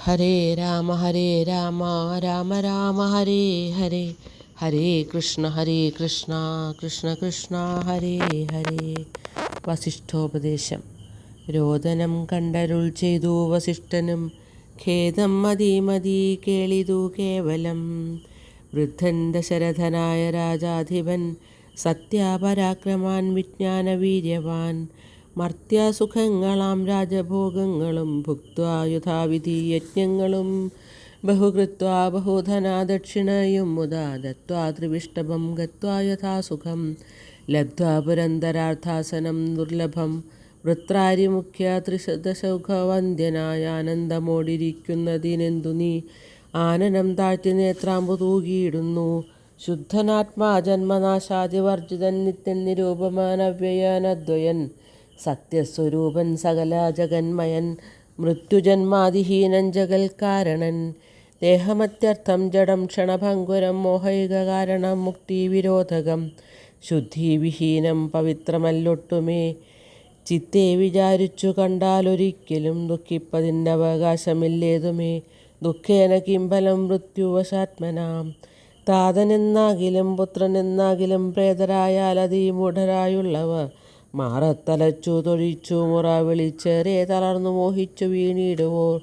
ഹരേ രാമ രാമ രാമ ഹരേ ഹരേ, ഹരേ കൃഷ്ണ കൃഷ്ണ കൃഷ്ണ ഹരേ ഹരേ. വസിഷ്ഠോപദേശം. രോദനം കണ്ടരുൾ ചെയ്തു വസിഷ്ഠനും, ഖേദം മതി കേളിതു കേവലം. വൃദ്ധൻ ദശരഥനായ രാജാധിപൻ, സത്യാപരാക്രമാൻ വിജ്ഞാനവീര്യവാൻ. മർത്യാസുഖങ്ങളാം രാജഭോഗങ്ങളും ഭുക്ത്വാ യഥാവിധി യജ്ഞങ്ങളും ബഹുകൃത്വാ ബഹുധനാ ദക്ഷിണയും മുദാ ദത്വാ ത്രിവിഷ്ടഭം ഗത്വാ യഥാസുഖം ലബ്ധ്വാ പുരന്തരാർത്ഥാസനം ദുർലഭം. വൃത്രാരിമുഖ്യ ത്രിശതസുഖവന്ദ്യനായ ആനന്ദമോടിരിക്കുന്നതിനെന്തു നീ ആനനം താഴ്ത്തി നേത്രാമ്പു തൂകിയിടുന്നു. ശുദ്ധനാത്മാ ജന്മനാശാദിവർജിതൻ നിത്യൻ നിരൂപമാനവ്യയനദ്വയൻ, സത്യസ്വരൂപൻ സകല ജഗന്മയൻ, മൃത്യുജന്മാദിഹീനൻ ജഗൽക്കാരണൻ. ദേഹമത്യർത്ഥം ജഡം ക്ഷണഭംഗുരം മോഹൈക കാരണം മുക്തിവിരോധകം. ശുദ്ധിവിഹീനം പവിത്രമല്ലൊട്ടുമേ, ചിത്തെ വിചാരിച്ചു കണ്ടാലൊരിക്കലും ദുഃഖിപ്പതിനവകാശമില്ലേതുമേ. ദുഃഖേന കിംഫലം മൃത്യുവശാത്മനാം. താതനെന്നാകിലും പുത്രനെന്നാകിലും പ്രേതരായാലതിമൂഢരായുള്ളവർ മാറത്തലച്ചു തൊഴിച്ചു മുറ വിളിച്ചേറെ തളർന്നു മോഹിച്ചു വീണിടുവോർ.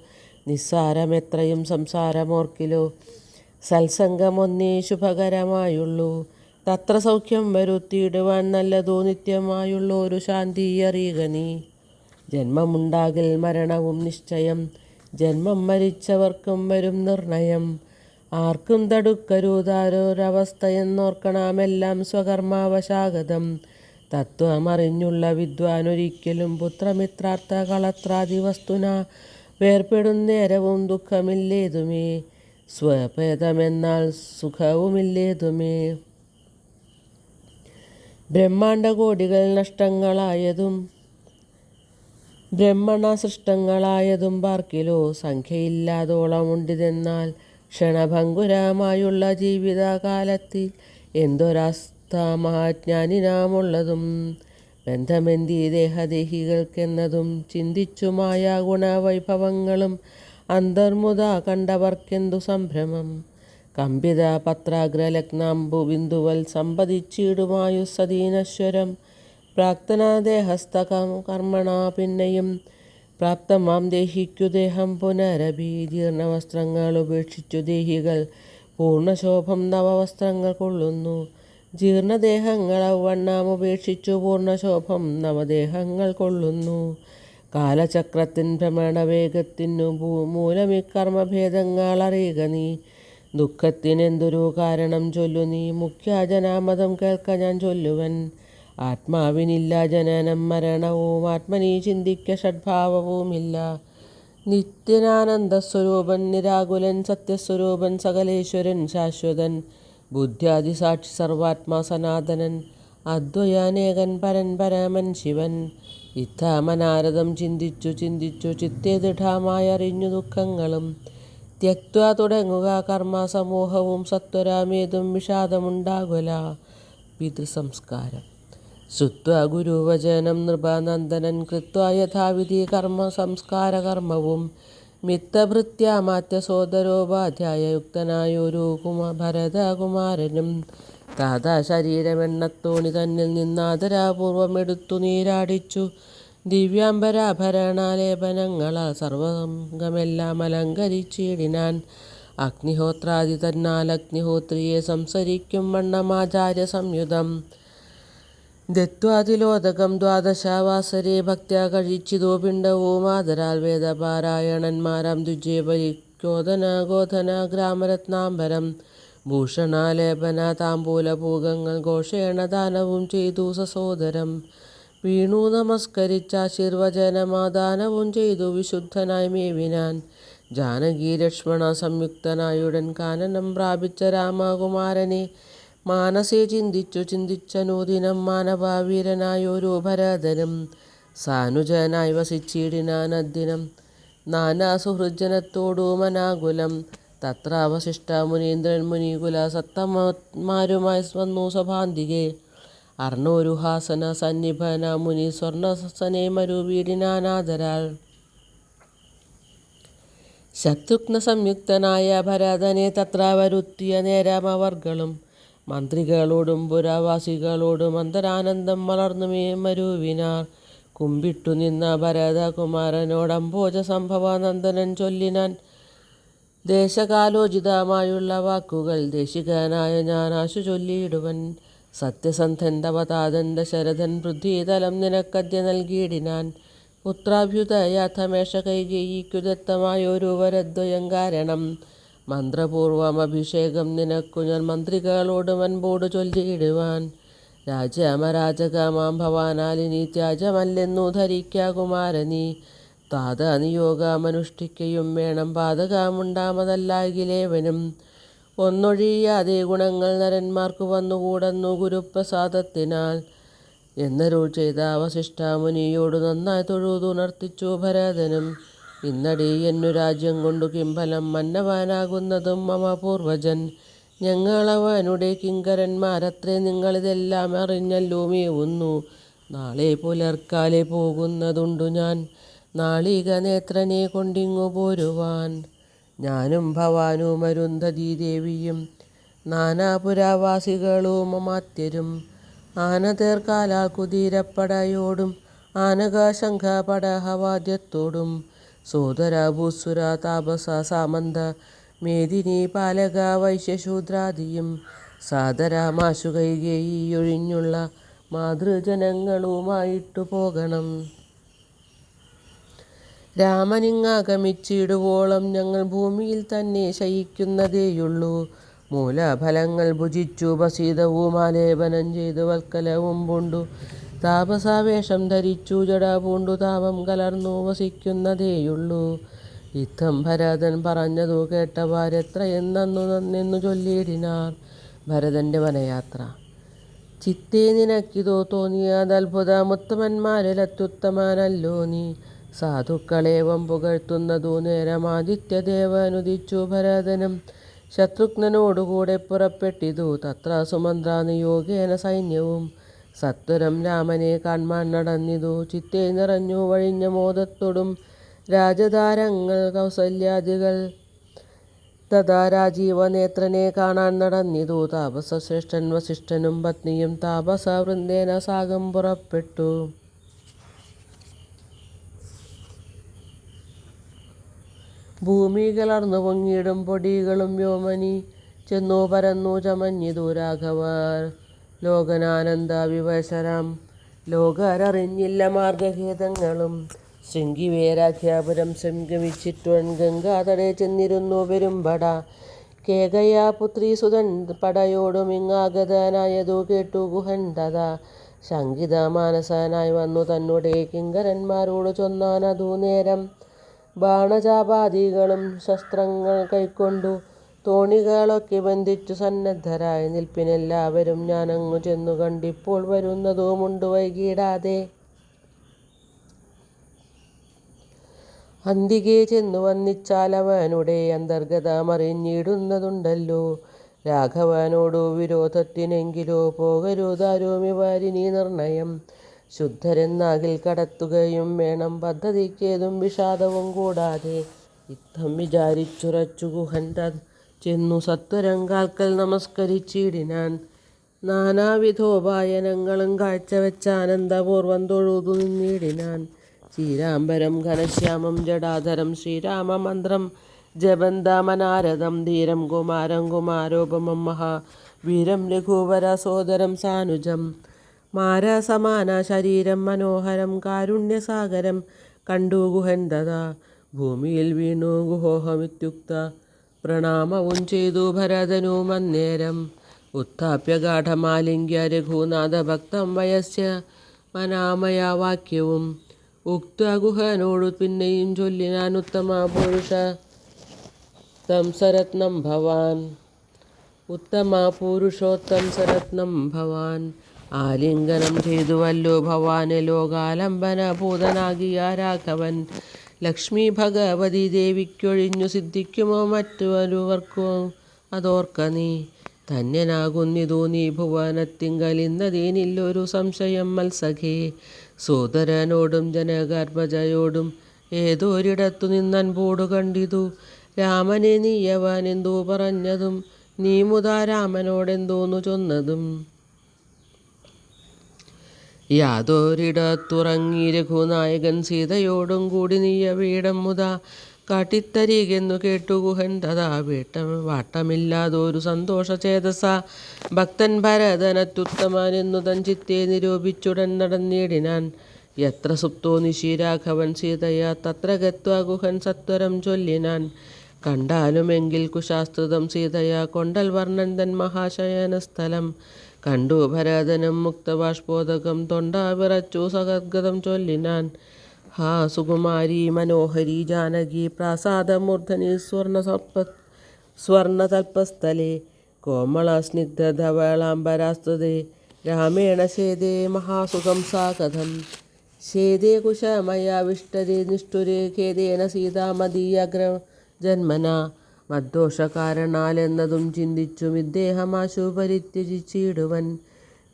നിസ്സാരമെത്രയും സംസാരമോർക്കിലോ, സത്സംഗമൊന്നേ ശുഭകരമായുള്ളൂ. തത്ര സൗഖ്യം വരുത്തിയിടുവാൻ നല്ലതോ നിത്യമായുള്ളൊരു ശാന്തി അറിയുക നീ. ജന്മമുണ്ടാകിൽ മരണവും നിശ്ചയം, ജന്മം മരിച്ചവർക്കും വരും നിർണയം. ആർക്കും തടുക്കരുതാരൊരവസ്ഥയെന്നോർക്കണമെല്ലാം സ്വകർമാവശാഗതം. തത്വമറിഞ്ഞുള്ള വിദ്വാനൊരിക്കലും പുത്രമിത്രാർത്ഥ കളത്രാദി വസ്തുന വേർപെടുന്നേരവും ദുഃഖമില്ലേതുമേ. സ്വഭേദമെന്നാൽ സുഖവുമില്ലേതുമേ. ബ്രഹ്മാണ്ടകോടികൾ നഷ്ടങ്ങളായതും ബ്രഹ്മണ സൃഷ്ടങ്ങളായതും പാർക്കിലോ സംഖ്യയില്ലാതോളമുണ്ടിതെന്നാൽ, ക്ഷണഭംഗുരമായുള്ള ജീവിതകാലത്തിൽ എന്തൊരവസ്ഥ മഹാജ്ഞാനിനാമുള്ളതും. ബന്ധമെന്തി ദേഹദേഹികൾക്കെന്നതും ചിന്തിച്ചു മായാ ഗുണവൈഭവങ്ങളും അന്തർമുദ കണ്ടവർക്കെന്തു സംഭ്രമം. കമ്പിത പത്രാഗ്രലഗ്നാംബു ബിന്ദുവൽ സമ്പതിച്ചിടുമായുസ്സദീനശ്വരം. പ്രാക്തനദേഹസ്ഥ കർമ്മണ പിന്നെയും പ്രാപ്തമാം ദേഹിക്കു ദേഹം പുനരഭി. ജീർണവസ്ത്രങ്ങൾ ഉപേക്ഷിച്ചു ദേഹികൾ പൂർണ്ണശോഭം നവവസ്ത്രങ്ങൾ കൊള്ളുന്നു. ജീർണദേഹങ്ങൾ അവണ്ണം ഉപേക്ഷിച്ചു പൂർണ്ണശോഭം നവദേഹങ്ങൾ കൊള്ളുന്നു. കാലചക്രത്തിൻ ഭ്രമണവേഗത്തിനു മൂലമിക്കർമ്മഭേദങ്ങൾ അറിയുക നീ. ദുഃഖത്തിനെന്തൊരു കാരണം ചൊല്ലു നീ. മുഖ്യജനാമതം കേൾക്ക ഞാൻ ചൊല്ലുവൻ. ആത്മാവിനില്ല ജനനം മരണവും, ആത്മനി ചിന്തിക്ക ഷഡ്ഭാവവുമില്ല. നിത്യനാനന്ദസ്വരൂപൻ നിരാകുലൻ സത്യസ്വരൂപൻ സകലേശ്വരൻ ശാശ്വതൻ. ബുദ്ധ്യാദിസാക്ഷി സർവാത്മാ സനാതനൻ, അദ്വയാനേകൻ പരൻ പരമൻ ശിവൻ. ഇത്തമനാരദം ചിന്തിച്ചു ചിത്തെ ദൃഢമായറിഞ്ഞു ദുഃഖങ്ങളും ത്യക്ത്വാ തുടങ്ങുക കർമ്മസമൂഹവും. സത്വരാമേതും വിഷാദമുണ്ടാകുല. പിതൃസംസ്കാരം. ശ്രുത്വാ ഗുരുവചനം നൃപനന്ദനൻ കൃത്വാ യഥാവിധി സംസ്കാരകർമ്മവും. മിത്തഭൃത്യാമാത്യ സോദരോപാധ്യായയുക്തനായൊരു ഭരതകുമാരനും താതാ ശരീരമെണ്ണത്തോണി തന്നിൽ നിന്നാദരാപൂർവമെടുത്തു നീരാടിച്ചു ദിവ്യാംബരാഭരണാലേപനങ്ങളാൽ സർവംഗമെല്ലാം അലങ്കരിച്ചിടിനാൻ. അഗ്നിഹോത്രാദി തന്നാൽ അഗ്നിഹോത്രിയെ സംസരിക്കും വണ്ണമാചാര്യ സംയുതം ദത്വാതിലോദകം ദ്വാദശവാസരെ ഭക്ത്യാ കഴിച്ചിതോ പിണ്ഡവും. ആദരാൽ വേദപാരായണന്മാരാം ദ്വിജേ പരിക്യോദന ഗോധന ഗ്രാമരത്നാംബരം ഭൂഷണാലേപന താംബൂലപൂകങ്ങൾ ഘോഷേണ ദാനവും ചെയ്തു സസോദരം. വീണു നമസ്കരിച്ചാശീർവചനമാദാനവും ചെയ്തു വിശുദ്ധനായി മേവിനാൻ. ജാനകി ലക്ഷ്മണ സംയുക്തനായുടൻ കാനനം പ്രാപിച്ച രാമകുമാരനെ മാനസേ ചിന്തിച്ചനൂദിനം മാനവീരനായൊരു ഭരതനും സാനുജനായി വസിച്ചിടിനാൻ അദ്ദിനം നാനാ സുഹൃജ്ജനത്തോടു മനാകുലം. തത്ര വസിഷ്ഠ മുനീന്ദ്രൻ മുനികുല സത്തമന്മാരുമായി വന്നു സഭാന്തികെ. അർണോരുഹാസന സന്നിഭന മുനി സ്വർണസനെ മരുവീടിനാനാദരാൽ. ശത്രുഘ്ന സംയുക്തനായ ഭരതനെ തത്ര വരുത്തിയ നേരമവർകളും മന്ത്രികളോടും പുരവാസികളോടും അന്തരാനന്ദം വളർന്നുമേ മരുവിനാർ. കുമ്പിട്ടു നിന്ന ഭരതകുമാരനോടംഭോജ സംഭവ നന്ദനൻ ചൊല്ലിനാൻ. ദേശകാലോചിതമായുള്ള വാക്കുകൾ ദേശികനായ ഞാൻ ആശു ചൊല്ലിയിടുവൻ. സത്യസന്ധൻ തവതാതൻ ദശരഥൻ പൃഥ്വീതലം നിനക്കദ്യ നൽകിയിടിനാൻ. പുത്രാഭ്യുദയാഥമേഷ കൈകേയിക്കു ദത്തമായൊരു വരദ്വയം കാരണം. മന്ത്രപൂർവം അഭിഷേകം നിനക്കു ഞാൻ മന്ത്രികളോട് അൻപോടു ചൊല്ലിയിടുവാൻ. രാജാമരാജകമാം ഭവാനാലിനി ത്യാജമല്ലെന്നു ധരിക്ക കുമാരനീ. താത നിയോഗമനുഷ്ഠിക്കയും വേണം പാതകമുണ്ടാമതല്ലാകിലേവനും. ഒന്നൊഴിയാതെ ഗുണങ്ങൾ നരന്മാർക്കു വന്നുകൂടന്നു ഗുരുപ്രസാദത്തിനാൽ എന്നരുൾ ചെയ്ത വസിഷ്ഠമുനിയോടു നന്നായി തൊഴുതുണർത്തിച്ചു ഭരതനും. ഇന്നടി എന്നു രാജ്യം കൊണ്ടു കിംഫലം മന്നവനാകുന്നതും മമ പൂർവജൻ. ഞങ്ങളവനുടെ കിങ്കരന്മാരത്രേ നിങ്ങളിതെല്ലാം അറിഞ്ഞല്ലോ മേവുന്നു. നാളെ പുലർക്കാലെ പോകുന്നതുണ്ടു ഞാൻ നാളിക നേത്രനെ കൊണ്ടിങ്ങു പോരുവാൻ. ഞാനും ഭവാനും അരുന്ധതി ദേവിയും നാനാപുരവാസികളും അമാത്യരും ആനതേർക്കാലാൽ കുതിരപ്പടയോടും ആനകശംഖപടഹവാദ്യത്തോടും സോദര ഭൂസുര താപസ സാമന്ത മേദിനി പാലക വൈശ്യശൂദ്രാദിയും സാദരമാശു കൈകേയിയൊഴിഞ്ഞുള്ള മാതൃജനങ്ങളുമായിട്ടു പോകണം. രാമനിങ്ങാഗമിച്ചിടുവോളം ഞങ്ങൾ ഭൂമിയിൽ തന്നെ ശയിക്കുന്നതേയുള്ളൂ. മൂലഫലങ്ങൾ ഭുജിച്ചു ഉപസീതവും ആലേപനം ചെയ്തു വൽക്കലവും പൂണ്ടു താപസാവേഷം ധരിച്ചു ജട പൂണ്ടു താപം കലർന്നു വസിക്കുന്നതേയുള്ളൂ. ഇത്തം ഭരതൻ പറഞ്ഞതു കേട്ടവാരെത്രയും നന്നെന്നു ചൊല്ലിയിടിനാർ. ഭരതന്റെ വനയാത്ര. ചിത്തേ നിനക്കിതോ തോന്നിയതത്ഭുതമുത്തമന്മാരിൽ അത്യുത്തമനല്ലോ നീ. സാധുക്കളേവം പുകഴ്ത്തുന്നതു നേരം ആദിത്യദേവനുദിച്ചു ഭരതനും ശത്രുഘ്നനോടുകൂടെ പുറപ്പെട്ടിതു. തത്ര സുമന്ത്രാനിയോഗേന സൈന്യവും സത്വരം രാമനെ കാൺമാൻ നടന്നിതു. ചിത്തേ നിറഞ്ഞു വഴിഞ്ഞ മോദത്തോടും രാജതാരങ്ങൾ കൗസല്യാദികൾ തഥാ രാജീവനേത്രനെ കാണാൻ നടന്നിതു. താപസശ്രേഷ്ഠൻ വസിഷ്ഠനും പത്നിയും താപസവൃന്ദേന സാഗം പുറപ്പെട്ടു. ഭൂമി കലർന്നു പൊങ്ങിയിടും പൊടികളും വ്യോമനി ചെന്നു പരന്നു ചമഞ്ഞിതു രാഘവർ ലോകനാനന്ദ വിവശരാം. ലോകരറിഞ്ഞില്ല മാർഗഖേദങ്ങളും ശൃംഗിവേരാഖ്യാപുരം സംഗമിച്ചിട്ടുവൻ ഗംഗാതടേ ചെന്നിരുന്നു പെരുമ്പട. കേകയാപുത്രി സുതൻ പടയോടും ഇങ്ങാഗതനായതു കേട്ടു ഗുഹൻ തഥാ. ശങ്കിത മാനസനായി വന്നു തന്നുടെ കിങ്കരന്മാരോട് ചൊന്നാനതു നേരം. ബാണചാപാദികളും ശസ്ത്രങ്ങൾ കൈക്കൊണ്ടു തോണികളൊക്കെ ബന്ധിച്ചു സന്നദ്ധരായി നിൽപ്പിനെല്ലാവരും ഞാനങ്ങു ചെന്നു കണ്ടിപ്പോൾ വരുന്നതുമുണ്ടു വൈകിടാതെ. അന്തികെ ചെന്നു വന്നിച്ചാലവനുടെ അന്തർഗതമറിഞ്ഞിടുന്നതുണ്ടല്ലോ. രാഘവനോടു വിരോധത്തിനെങ്കിലോ പോകരുതാരുമിവരിനി നിർണയം. ശുദ്ധരെന്നാകിൽ കടത്തുകയും വേണം പദ്ധതിക്കേതും വിഷാദവും കൂടാതെ. ഇത്തം വിചാരിച്ചുറച്ചു ഗുഹൻ ചെന്നു സത്വരം കാൽക്കൽ നമസ്കരിച്ചിടിനാൻ. നാനാവിധോപായനങ്ങളും കാഴ്ചവെച്ചാനന്ദപൂർവം തൊഴുതു നിന്നിടിനാൻ. ചീരാംബരം ഘനശ്യാമം ജടാധരം ശ്രീരാമമന്ത്രം ജപന്തമനാരദം ധീരം കുമാരം കുമാരോപമം മഹാവീരം രഘുവര സോദരം സാനുജം. മാരസമാന ശരീരം മനോഹരം കാരുണ്യസാഗരം കണ്ടു ഗുഹൻ തഥാ. ഭൂമിയിൽ വീണു ഗുഹോഹമിത്യുക്ത പ്രണാമവും ചെയ്തു ഭരതനും അന്നേരം. ഉത്ഥാപ്യ ഗാഠമാലിംഗ്യ രഘുനാഥ ഭക്തം വയസ്യ മനാമയ വാക്യവും ഉക്ത ഗുഹനോടു പിന്നെയും ചൊല്ലിനാൻ. ഉത്തമ പുരുഷോത്തം സരത്നം ഭവാൻ. ഉത്തമ പുരുഷോത്തം സരത്നം ഭവാൻ. ആലിംഗനം ചെയ്തുവല്ലോ ഭവാനെ ലോകാലംബന ഭൂതനാകിയ രാഘവൻ. ലക്ഷ്മി ഭഗവതി ദേവിക്കൊഴിഞ്ഞു സിദ്ധിക്കുമോ മറ്റൊരുവർക്കോ അതോർക്ക നീ. ധന്യനാകുന്നിതു നീ ഭുവനത്തിങ്കൽ ഇന്നതീനില്ലൊരു സംശയം മത്സഖേ. സോദരനോടും ജനകാത്മജയോടും ഏതൊരിടത്തു നിന്നൻപോടു കണ്ടിതു രാമനെ നീയവൻ എന്തോ പറഞ്ഞതും നീ മുതാ രാമനോടെന്തോന്നു ചൊന്നതും. യാതൊരിടത്തുറങ്ങി രഘുനായകൻ സീതയോടും കൂടി നീയവീടം മുതാ കാട്ടിത്തരികെന്നു കേട്ടു ഗുഹൻ തഥാ വാട്ടമില്ലാതൊരു സന്തോഷചേതസ ഭക്തൻ ഭരതനത്യുത്തമനെന്നു തൻ ചിത്തെ നിരൂപിച്ചുടൻ നടന്നിടിനാൻ. യത്ര സുപ്തോ നിശി രാഘവൻ സീതയാ തത്ര ഗത്വാ ഗുഹൻ സത്വരം ചൊല്ലിനാൻ. കണ്ടാലുമെങ്കിൽ കുശാസ്ത്രിതം സീതയാ കൊണ്ടൽ വർണ്ണൻ തൻ മഹാശയനസ്ഥലം. കണ്ടു ഭരതനും മുക്തബാഷ്പോദകം തൊണ്ടാ വിറച്ചു സഗദ്ഗതം ചൊല്ലിനാൻ. ഹാ സുകുമാരി മനോഹരി ജാനകി പ്രാസാദമൂർധനി സ്വർണതൽപസ്ഥലേ കോമള സ്നിഗ്ധധവളാംബരാസ്തുതേ രാമേണ ശേദേ മഹാസുഖം സാ കഥം. ശേദേ കുശമയാവിഷ്ടരേ നിഷ്ഠുരേ ഖേദേന സീതാമതീയഗ്രജന്മന മദ്ദോഷകാരണാലെന്നതും ചിന്തിച്ചും ഇദ്ദേഹമാശു പരിത്യജിച്ചിടുവൻ.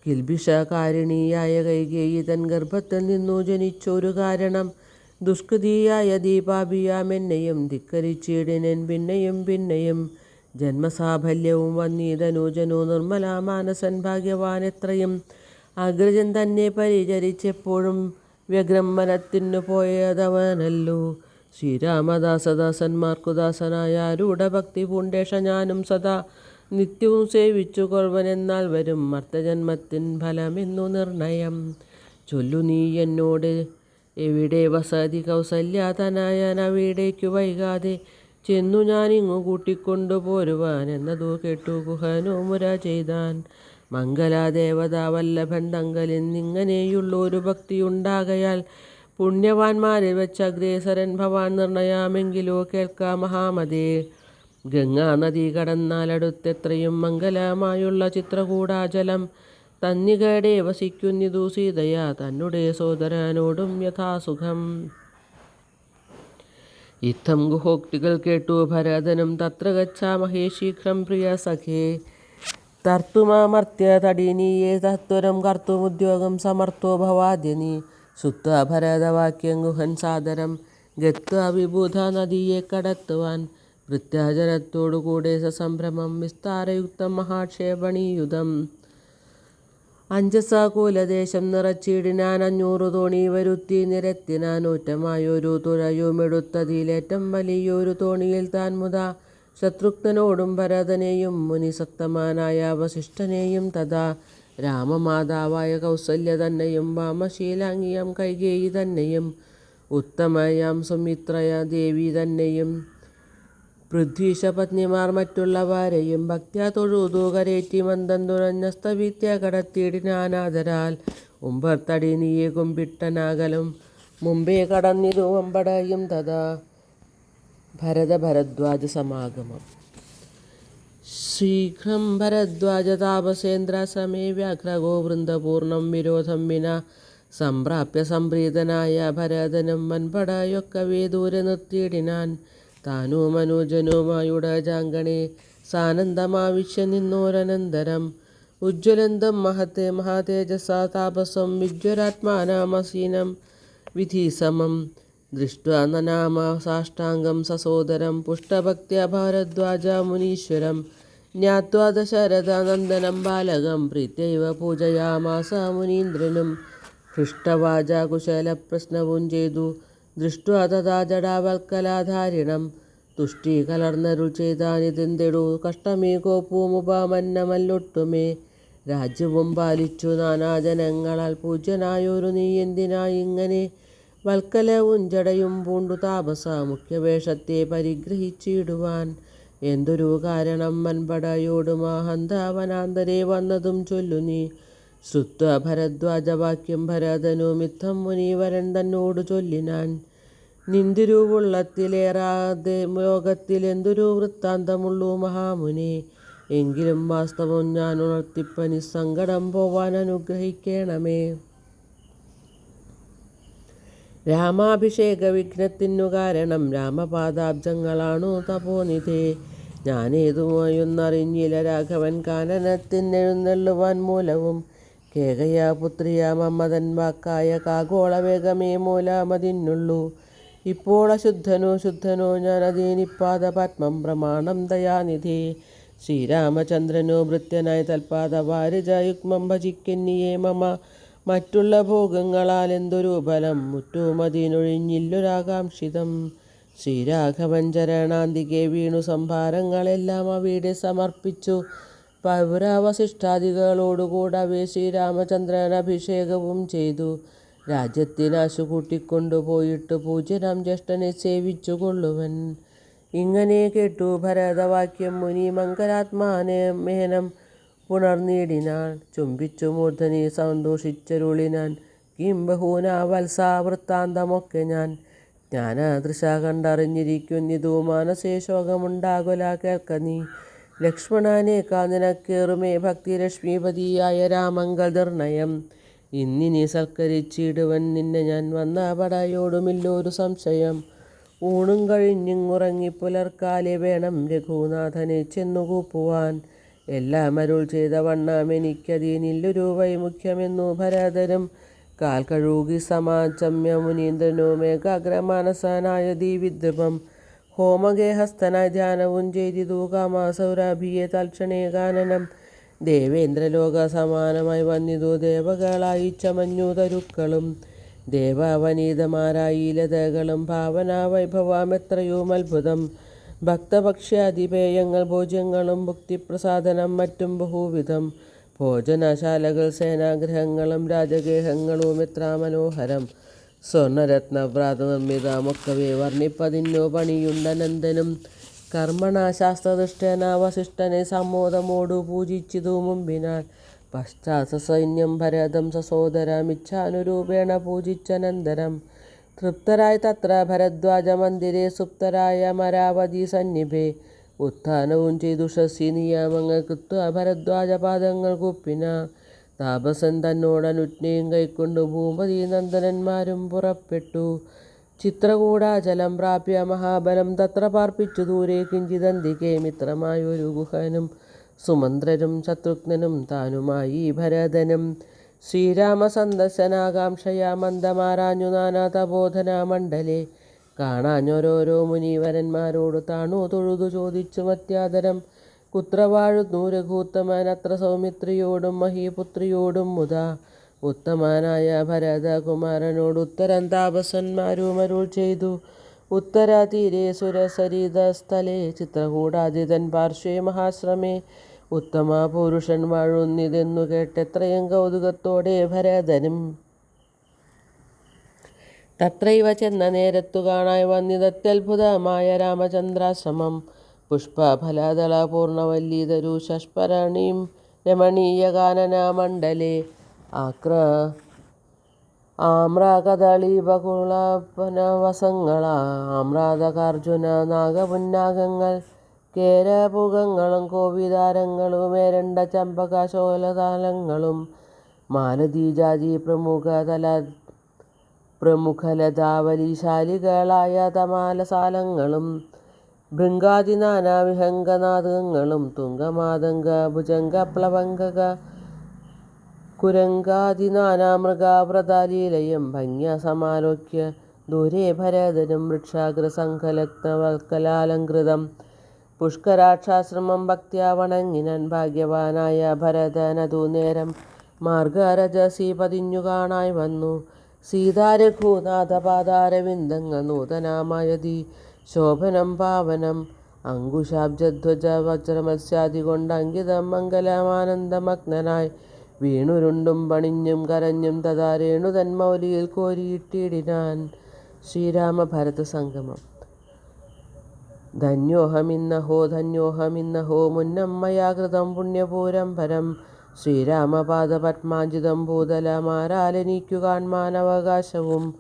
കിൽബിഷകാരിണിയായ കൈകേയി തൻ ഗർഭത്തിൽ നിന്നു ജനിച്ചൊരു കാരണം ദുഷ്കൃതിയായ ദീപാഭിയാമെന്നെയും ധിക്കരിച്ചിടിനൻ പിന്നെയും പിന്നെയും. ജന്മസാഫല്യവും വന്നീതനൂജനു നിർമ്മല മാനസൻ ഭാഗ്യവാൻ എത്രയും അഗ്രജൻ തന്നെ പരിചരിച്ചെപ്പോഴും വ്യഗ്രം വനത്തിനു പോയതവനല്ലോ. ശ്രീരാമദാസദാസന്മാർക്കു ദാസനായ രൂഢഭക്തി പൂണ്ടേഷ ഞാനും സദാ നിത്യവും സേവിച്ചു കൊൾവനെന്നാൽ വരും മർത്തജന്മത്തിൻ ഫലമെന്നു നിർണയം. ചൊല്ലു നീ എന്നോട് എവിടെ വസതി കൗസല്യാതനയനവിടേക്കു വൈകാതെ ചെന്നു ഞാനിങ്ങു കൂട്ടിക്കൊണ്ടു പോരുവാൻ എന്നതു കേട്ടു ഗുഹനു മുര ചെയ്താൻ. മംഗലാദേവതാ വല്ലഭൻ തങ്കലിന്നിങ്ങനെയുള്ളൊരു ഭക്തിയുണ്ടാകയാൽ പുണ്യവാന്മാരിൽ വെച്ചഗ്രേസരൻ ഭവാൻ നിർണയാമെങ്കിലോ കേൾക്കാം മഹാമതേ. ഗംഗാനദി കടന്നാലടുത്തെത്രയും മംഗലമായുള്ള ചിത്രകൂടാചലം തന്നികടെ വസിക്കുന്നിതു സീതയാ തന്നെ സോദരനോടും യഥാസുഖം. ഇത്തം ഗുഹോക്തികൾ കേട്ടു ഭരതനും തത്ര ഗച്ഛാമഹേ ശീഘ്രം പ്രിയ സഖേ. തർത്തുമമർത്യ തടിനീയേ തത്വരം കർത്തുമുദ്യോഗം സമർത്ഥോ ഭവാദ്യ നീ. ശ്രുത്വാ ഭരതവാക്യം ഗുഹൻ സാദരം ഗത്വാ വിബുധ നദിയെ കടത്തുവാൻ. വൃത്യാജനത്തോടുകൂടെ സസംഭ്രമം വിസ്താരയുക്തം മഹാക്ഷേപണീയുധം. അഞ്ജസാ കുലദേശം നിറച്ചിടിനാൻ 500 തോണി വരുത്തി നിരത്തിനാൻ. ഒറ്റമായൊരു തുഴയുമെടുത്തതിലേറ്റം വലിയൊരു തോണിയിൽ താൻ മുതാ ശത്രുഘ്നനോടും ഭരതനെയും മുനിസത്തമാനായ വസിഷ്ഠനെയും തഥാ രാമമാതാവായ കൗസല്യ തന്നെയും വാമശീലാംഗിയം കൈകേയി തന്നെയും ഉത്തമയാം സുമിത്രയ ദേവി തന്നെയും പൃഥ്വീശപത്നിമാർ മറ്റുള്ളവരെയും ഭക്ത്യാ തൊഴുതു കരേറ്റി മന്ദം തുഴഞ്ഞസ്തവിത്യ കടത്തിയിടിനാനാദരാൽ. ഉമ്പർത്തടി നീയെ കുമ്പിട്ടനാകലും മുമ്പേ കടന്നിരു വമ്പടയും തഥാ. ഭരദ്വാജ സമാഗമം. ശീഘ്രം ഭരദ്വാജ താപസേന്ദ്രാശ്രമേ വ്യാഘ്രഗോ വൃന്ദപൂർണം വിരോധം വിന സംപ്രാപ്യ സംപ്രീതനായ ഭരതനും വൻപടയൊക്കവേ ദൂരെ നിർത്തിയിടിനാൻ. താനും അനുജനുമായുടജാങ്കണേ സാനന്ദമാവിശ്യ നിന്നോരനന്തരം. ഉജ്ജ്വലന്തം മഹാതേജസാ താപസം വിജ്വരാത്മാനാമസീനം വിധിസമം ദൃഷ്ട്വാ നനാമ സാഷ്ടാംഗം സസോദരം പുഷ്ടഭക്ത്യാ ഭാരദ്വാജ മുനീശ്വരം. ജ്ഞാത്വാ ദശരഥനന്ദനം ബാലകം പ്രീത്യൈവ പൂജയാമാസ മുനീന്ദ്രനും. ഹൃഷ്ടവാച കുശലപ്രശ്നവും ചെയ്തു ദൃഷ്ട്വാ തഥാ ജടാവൽക്കലാധാരിണം. തുഷ്ടി കലർന്നരുൾ ചെയ്താനിതെന്തെടു കഷ്ടമേ കോപ്പുമുപമന്നമല്ലൊട്ടുമേ. രാജ്യവും പാലിച്ചു നാനാജനങ്ങളാൽ പൂജ്യനായൊരു നീ എന്തിനായിങ്ങനെ വൽക്കലവും ജടയും പൂണ്ടു താപസ മുഖ്യവേഷത്തെ പരിഗ്രഹിച്ചിടുവാൻ. എന്തൊരു കാരണം വൻപടയോടുമാഹന്ത വനാന്തരെ വന്നതും ചൊല്ലു നീ. ശ്രുത്വാ ഭരദ്വാജവാക്യം ഭരതനുമിത്തം മുനീവരൻ തന്നോടു ചൊല്ലിനാൻ. നിന്തിരുവുള്ളത്തിലേറാതെ ലോകത്തിലെന്തൊരു വൃത്താന്തമുള്ളൂ മഹാമുനി. എങ്കിലും വാസ്തവം ഞാൻ ഉണർത്തിപ്പ നിസ്സങ്കടം പോവാൻ അനുഗ്രഹിക്കണമേ. രാമാഭിഷേക വിഘ്നത്തിനു കാരണം രാമപാദാബ്ജങ്ങളാണു തപോനിധേ. ഞാനേതുമായൊന്നറിഞ്ഞില്ല രാഘവൻ കാനനത്തിനെഴുന്നള്ളുവാൻ മൂലവും. കേകയാ പുത്രിയാ മമ്മതൻ വാക്കായ കാഗോളവേഗമേ മൂലമതിന്നുള്ളൂ. ഇപ്പോൾ അശുദ്ധനോ ശുദ്ധനോ ഞാൻ അതേനിപ്പാദ പത്മം പ്രമാണം ദയാനിധേ. ശ്രീരാമചന്ദ്രനോ ഭൃത്യനായി തൽപാദ വാരിജയുഗ്മം ഭജിക്കന്നിയേ മമ. മറ്റുള്ള ഭോഗങ്ങളാൽ എന്തൊരു ബലം മുറ്റുമതിനൊഴിഞ്ഞില്ലൊരാകാംക്ഷിതം. ശ്രീരാഘവൻ ചരണാന്തികെ വീണു സംഭാരങ്ങളെല്ലാം അവിടെ സമർപ്പിച്ചു. പൗരവശിഷ്ടാദികളോടുകൂടവേ ശ്രീരാമചന്ദ്രൻ അഭിഷേകവും ചെയ്തു. രാജ്യത്തിനാശു കൂട്ടിക്കൊണ്ടുപോയിട്ടു പൂജ്യനാം ജ്യേഷ്ഠനെ സേവിച്ചു കൊള്ളുവൻ. ഇങ്ങനെ കേട്ടു ഭരതവാക്യം മുനി മംഗലാത്മാനേനം പുണർനീടിനാൾ. ചുംബിച്ചു മൂർധനി സന്തോഷിച്ചരുളിനാൻ കിം ബഹൂനാ വത്സാ വൃത്താന്തമൊക്കെ ഞാൻ. ജ്ഞാനദൃശ കണ്ടറിഞ്ഞിരിക്കുന്നിതു മാനസേ ശോകമുണ്ടാകുല കേൾക്ക നീ. ലക്ഷ്മണനേക്കാൾ നിനക്കേറുമേ ഭക്തി ലക്ഷ്മീപതിയായ രാമങ്കൽ നിർണയം. ഇന്നിനി സൽക്കരിച്ചിടുവൻ നിന്നെ ഞാൻ വന്ന പടയോടുമില്ലൊരു സംശയം. ഊണും കഴിഞ്ഞിങ്ങുറങ്ങിപ്പുലർക്കാലെ വേണം രഘുനാഥനെ ചെന്നു കൂപ്പുവാൻ. എല്ലാം അരുൾ ചെയ്ത വണ്ണമെനിക്കതിനില്ലൊരു വൈമുഖ്യമെന്നു ഭരതനും കാൽ കഴുകി സമാചമ്യ മുനീന്ദ്രനോ മേഘാഗ്രമാനസനായ ദീവിദ്രുപം. ഹോമഗേഹസ്ഥനായി ധ്യാനവും ചെയ്തിതു കാമസൗരഭിയെ തൽക്ഷണേ കാനനം. ദേവേന്ദ്രലോക സമാനമായി വന്നിതു ദേവകളായി ചമഞ്ഞു തരുക്കളും. ദേവവനീതമാരായി ലതകളും ഭാവനാ വൈഭവമെത്രയും അത്ഭുതം. ഭക്തഭക്ഷ്യാതിപേയങ്ങൾ ഭോജ്യങ്ങളും ഭുക്തിപ്രസാദനം മറ്റും ബഹുവിധം. ഭോജനശാലകൾ സേനാഗ്രഹങ്ങളും രാജഗേഹങ്ങളും എത്ര മനോഹരം. സ്വർണരത്നവ്രാതനിർമ്മിതമൊക്കവേ വർണ്ണിപ്പതിന്നു പണിയുണ്ടനന്ദനും. കർമ്മണ ശാസ്ത്രദൃഷ്ടേന വസിഷ്ഠനെ സമ്മോദമോടു പൂജിച്ചിതു മുമ്പിനാൽ. പശ്ചാത്ത സൈന്യം ഭരതം സസോദരമിച്ഛാനുരൂപേണ പൂജിച്ചനന്തരം. തൃപ്തരായി തത്ര ഭരദ്വാജ മന്ദിരെ സുപ്തരായ അമരാവതി സന്നിഭേ. ഉത്ഥാനവും ചെയ്തു ഷസി നിയാമങ്ങൾ കൃത്വ ഭരദ്വാജ പാദങ്ങൾ കുപ്പിന. താപസൻ തന്നോടനുജ്ഞയും കൈക്കൊണ്ടു ഭൂപതി നന്ദനന്മാരും പുറപ്പെട്ടു. ചിത്രകൂടാചലം പ്രാപ്യ മഹാബലം തത്ര പാർപ്പിച്ചു ദൂരെ കിഞ്ചിതന്തികെ. മിത്രമായൊരു ഗുഹനും സുമന്ത്രരും ശത്രുഘ്നനും താനുമായി ഭരതനും. ശ്രീരാമ സന്ദർശനാകാംക്ഷയാ മന്ദമാരാഞ്ഞു നാനാ തപോധന മണ്ഡലെ. കാണാഞ്ഞോരോരോ മുനീവരന്മാരോടു താണു തൊഴുതു ചോദിച്ചു മത്യാദരം. കുത്ര വാഴുന്നു രഘൂത്തമൻ അത്ര സൗമിത്രിയോടും മഹീപുത്രിയോടും മുതാ. ഉത്തമനായ ഭരതകുമാരനോടുത്തരം താപസന്മാരും അരുൾ ചെയ്തു. ഉത്തരതീരെ സുരസരിതസ്ഥലെ ചിത്രകൂടാദിതൻ പാർശ്വേ മഹാശ്രമേ. ഉത്തമ പുരുഷൻ വാഴുന്നിതെന്നു കേട്ടെത്രയും കൗതുകത്തോടെ ഭരതനും. തത്രൈവ ചെന്ന നേരത്തു കാണായി വന്നിതത്യത്ഭുതമായ രാമചന്ദ്രാശ്രമം. പുഷ്പഫലദള പൂർണ്ണവല്ലീതരു ശഷ്പരണീം രമണീയകാനന മണ്ഡലെ. ആമ്രകദളീപകുളപനവസങ്ങള ആമ്രാതകാർജുന നാഗപുന്നാഗങ്ങൾ. കേരപുകങ്ങളും കോവിതാരങ്ങളും ഏരണ്ട ചമ്പകശോലതാലങ്ങളും. മാലതീജാതി പ്രമുഖലതാവലിശാലികളായ തമാലസാലങ്ങളും. ഭൃംഗാദി നാനാവിഹംഗനാദങ്ങളും തുംഗമാതംഗ ഭുജംഗപ്ലവംഗക. കുരങ്കാദി നാനാമൃഗാവ്രതാലീലയം ഭംഗ്യ സമാലോക്യ ദൂരെ ഭരതനും. വൃക്ഷാഗ്രസംഘലഗ്നവൽക്കലാലങ്കൃതം പുഷ്കരാക്ഷാശ്രമം ഭക്ത്യാ വണങ്ങിനാൻ. ഭാഗ്യവാനായ ഭരതനതു നേരം മാർഗരജസി പതിഞ്ഞു കാണായി വന്നു. സീതാരഘുനാഥപാദാരവിന്ദങ്ങൾ നൂതനമായതി ശോഭനം പാവനം. അങ്കുശാബ്ജധ്വജ വജ്രമത്സ്യാദി കൊണ്ടങ്കിതം മംഗലമാനന്ദമഗ്നനായി. വീണുരുണ്ടും പണിഞ്ഞും കരഞ്ഞും തഥാ രേണുതൻ മൗലിയിൽ കോരിയിട്ടിടിനാൻ. ശ്രീരാമ ഭരത സംഗമം. ധന്യോഹമിന്നഹോ ധന്യോഹമിന്നഹോ മുന്നം മയാ കൃതം പുണ്യപൂരം പരം. ശ്രീരാമപാദപത്മാഞ്ജിതം ഭൂതലമാരാലെനിക്കു കാൺമാനവകാശവും.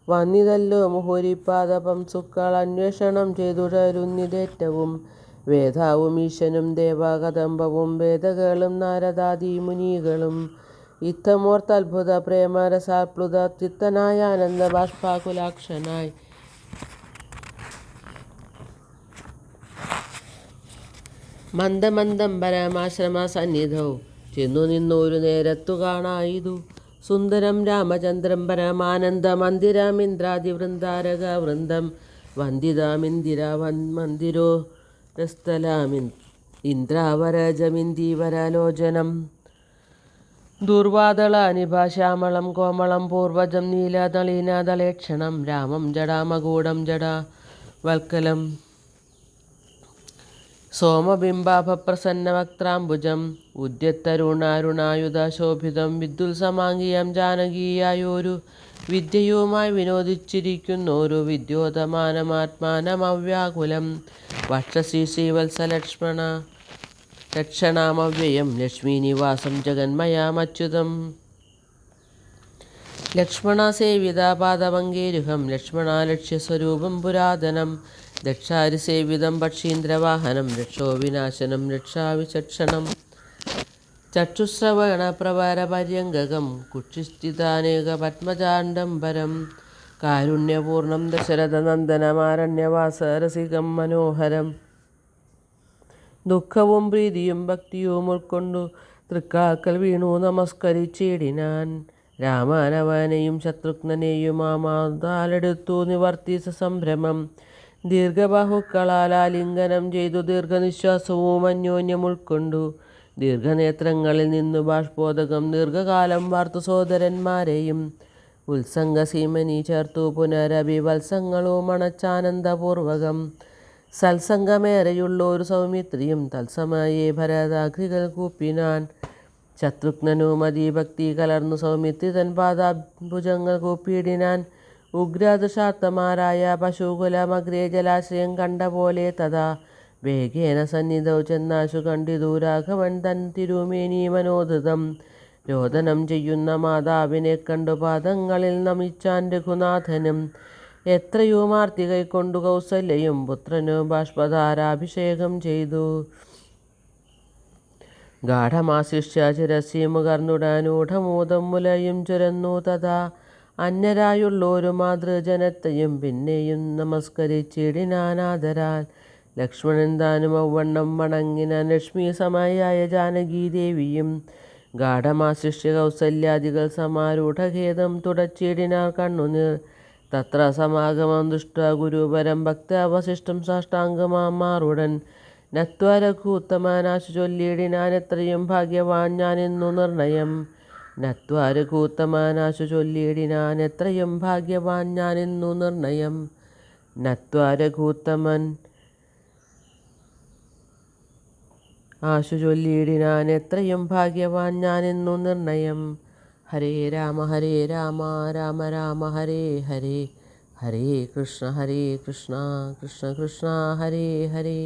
വന്നിതല്ലോ മുഹുരിപ്പാദപം സുക്കൾ അന്വേഷണം ചെയ്തുടരുന്നിതേറ്റവും. വേദാവും ഈശനും ദേവകദംബവും വേദകളും നാരദാദി മുനികളും. ഇത്തമോർത്തത്ഭുത പ്രേമരസാപ്ലുത ചിത്തനായ ആനന്ദ ബാഷ്പാകുലാക്ഷനായി. മന്ദമന്ദം പരമാശ്രമ സന്നിധൗ ചെന്നു നിന്നൊരു നേരത്തു കാണായിതു. സുന്ദരം രാമചന്ദ്രം പരമാനന്ദമന്ദിരമിന്ദ്രാദിവൃന്ദാരകവൃന്ദം വന്ദിതാമിന്ദിരാമന്ദിരോ രസ്ഥലാമിന്ദ്രാവരജമിന്ദീവരാലോചനം ദുർവാദളാനിഭാശ്യാമളം കോമളം പൂർവജം നീലനളീനദളേക്ഷണം രാമം ജടാമകൂടം ജടാവൽക്കലം സോമബിംബാഭപ്രസന്നവക്ത്രാംബുജം ഉദ്യത്തരുണാരുണായുധശോഭിതം വിദ്യുത്സമാംഗിയം ജാനകീയായൊരു വിദ്യയുമായി വിനോദിച്ചിരിക്കുന്നൊരു വിദ്യോതമാനമാത്മാനമവ്യാകുലം വക്ഷസി ശ്രീവത്സലക്ഷ്മണ ലക്ഷണാമവ്യയം ലക്ഷ്മീനിവാസം ജഗന്മയാമച്യുതം ലക്ഷ്മണസേവിതപാദപങ്കേരുഹം ലക്ഷ്മണാലക്ഷ്യസ്വരൂപം പുരാതനം ദക്ഷാരിസേവിതം പക്ഷീന്ദ്രവാഹനം രക്ഷോവിനാശനം രക്ഷാവിചക്ഷണം ചക്ഷുശ്രവണപ്രവരപര്യങ്കകം കുക്ഷിസ്ഥിതാനേകപത്മജാണ്ഡംബരം കാരുണ്യപൂർണം ദശരഥനന്ദനമാരണ്യവാസരസികം മനോഹരം ദുഃഖവും പ്രീതിയും ഭക്തിയും ഉൾക്കൊണ്ടു തൃക്കാൽക്കൽ വീണു നമസ്കരിച്ചിടിനാൻ രാമാനവനെയും ശത്രുഘ്നനെയും മാതാലെടുത്തു നിവർത്തിച്ച സംഭ്രമം ദീർഘബാഹുക്കളാൽ ആലിംഗനം ചെയ്തു ദീർഘനിശ്വാസവും അന്യോന്യം ഉൾക്കൊണ്ടു ദീർഘനേത്രങ്ങളിൽ നിന്നു ബാഷ്പോദകം ദീർഘകാലം വാർത്തു സോദരന്മാരെയും ഉത്സംഗസീമനി ചേർത്തു പുനരഭിവത്സങ്ങളും അണച്ചാനന്ദപൂർവകം സത്സംഗമേറെയുള്ളൊരു സൗമിത്രിയും തത്സമയേ ഭരതാഗ്രികൾ കൂപ്പിനാൻ ശത്രുഘ്നനും അതിഭക്തി കലർന്നു സൗമിത്രി തൻ പാദാഭുജങ്ങൾ കൂപ്പിയിടിനാൻ ഉഗ്രദശാത്തമാരായ പശുകുലമഗ്രേ ജലാശയം കണ്ട പോലെ തഥാ വേഗേന സന്നിധൗ ചെന്നാശു കണ്ടിതു രാഘവൻ തൻ തിരുമേനി മനോധൃതം രോദനം ചെയ്യുന്ന മാതാവിനെ കണ്ടു പാദങ്ങളിൽ നമിച്ചാൻ രഘുനാഥനും എത്രയോ മാർത്തി കൈക്കൊണ്ടു കൗസല്യയും പുത്രനു ബാഷ്പധാരാഭിഷേകം ചെയ്തു ഗാഠമാശിഷ്യ ചിരസി മുകർന്നുടനൂഢമൂതം മുലയും ചുരന്നു തഥാ അന്യരായുള്ളൊരു മാതൃജനത്തെയും പിന്നെയും നമസ്കരിച്ചിടിനാനാദരാൽ ലക്ഷ്മണൻ താനും ഔവണ്ണം വണങ്ങിനാൻ ലക്ഷ്മി സമയായ ജാനകീദേവിയും ഗാഠമാശിഷ്യ കൗസല്യാദികൾ സമാരൂഢഖേദം തുടച്ചിടിനാർ കണ്ണുനീർ തത്ര സമാഗമം ദുഷ്ട ഗുരുപരം ഭക്താവശിഷ്ടം സാഷ്ടാംഗമാറുടൻ നത്വാ രഘൂത്തമനാശു ചൊല്ലിയിടിനാൻ എത്രയും ഭാഗ്യവാൻ ഞാനെന്നു നിർണയം നത്വാ രഘൂത്തമനാശു ചൊല്ലിയിടിനാൻ എത്രയും ഭാഗ്യവാൻ ഞാനെന്നു നിർണയം നത്വാ രഘൂത്തമൻ ആശു ചൊല്ലിയിടിനാൻ എത്രയും ഭാഗ്യവാൻ ഞാനെന്നു നിർണയം ഹരേ രാമ രാമ രാമ ഹരേ ഹരേ ഹരേ കൃഷ്ണ കൃഷ്ണ കൃഷ്ണ കൃഷ്ണ ഹരേ ഹരേ.